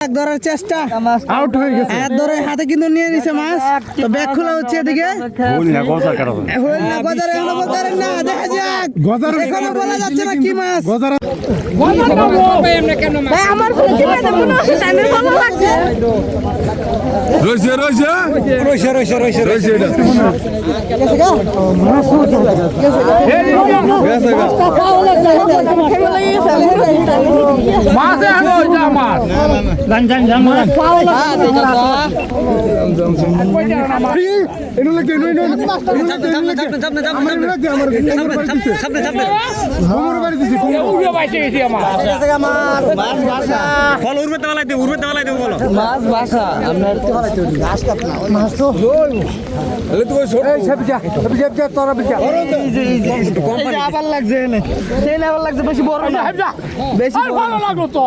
ধরার চেষ্টা আউট হয়ে গেছে। ধরে হাতে কিন্তু নিয়ে নিছে মাছ, তো ব্যাগ খোলা হচ্ছে এদিকে। দেখা যাক, এখনো বলা যাচ্ছে না কি মাছ। আবার লাগছে বেশি বড় না, বেশি ভালো লাগলো তো।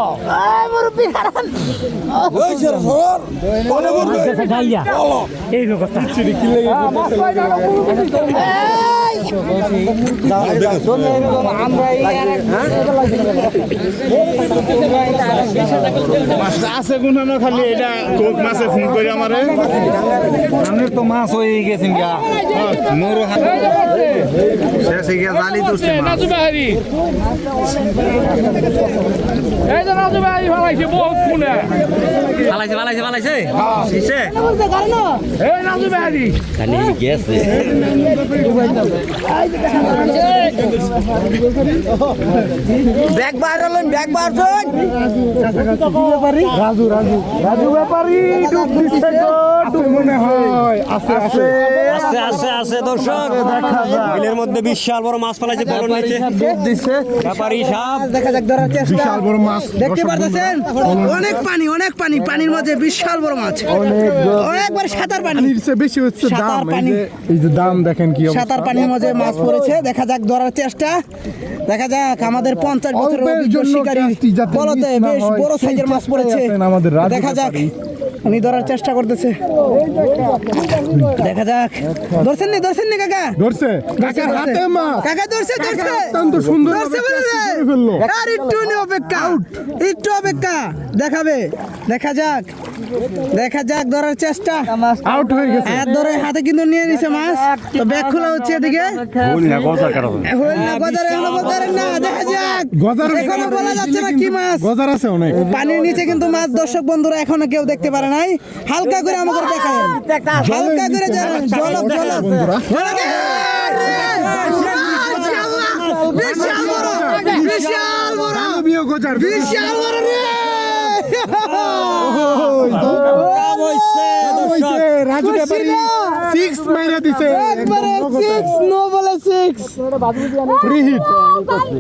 আছে গুনানো খালি এটা কোক মাছে ফোন করে আমারে আমি তো মাছ হয়ে গেছেন গা মোর শেষে গিয়া জালি তুলছে নাজু বাহারি। এই যে নাজু বাহারি ফালাইছে বহুত কোনে ফালাইছে শিশে এই নাজু বাহারি খালি গেছে। ব্যাগ বার হলেন, ব্যাগ বার হন রাজু ব্যাপারী ডুব দিচ্ছে মনে হয়। আছে দর্শক, বিলের মধ্যে বিশাল বড় মাছ ফেলাইছে, বড় নিচে ডুব দিচ্ছে ব্যাপারী সাপ। দেখা যাক ধরার চেষ্টা, বিশাল বড় মাছ দেখতে পারতেছেন। অনেক পানি, পানির মধ্যে বিশাল বড় মাছ, অনেকবার সাঁতার পানি বেশি হচ্ছে দাম। এই যে দাম দেখেন কি অবস্থা, সাঁতার পানির মধ্যে মাছ পড়েছে। দেখা যাক ধরার চেষ্টা, দেখা যাক আমাদের 50 বছরের অভিজ্ঞ শিকারী বলতে বেশ বড় সাইজের মাছ পড়েছে। দেখা যাক উনি ধরার চেষ্টা করতেছে, দেখা যাক। ধরছেন নি কাকা? ধরছে কাকা, ধরছে অত্যন্ত সুন্দর ধরছে ফেললো। আর একটু অপেক্ষা দেখাবে। দেখা যাক ধরার চেষ্টা আউট হয়ে গেছে। ধরে হাতে কিন্তু নিয়ে নিছে মাছ, তো ব্যাগ খোলা হচ্ছে এদিকে। দেখা যাক, এখনো বলা যাচ্ছে না কি মাছ। গজার আছে অনেক পানির নিচে কিন্তু মাছ। দর্শক বন্ধুরা এখনো কেউ দেখতে পারে নাই, হালকা করে আমাকে দেখায়, হালকা করে ঝলক রাজু ব্যাপারী 6 মাইরা দিছে, একবারে 6 নো বলে 6 ফ্রি হিট।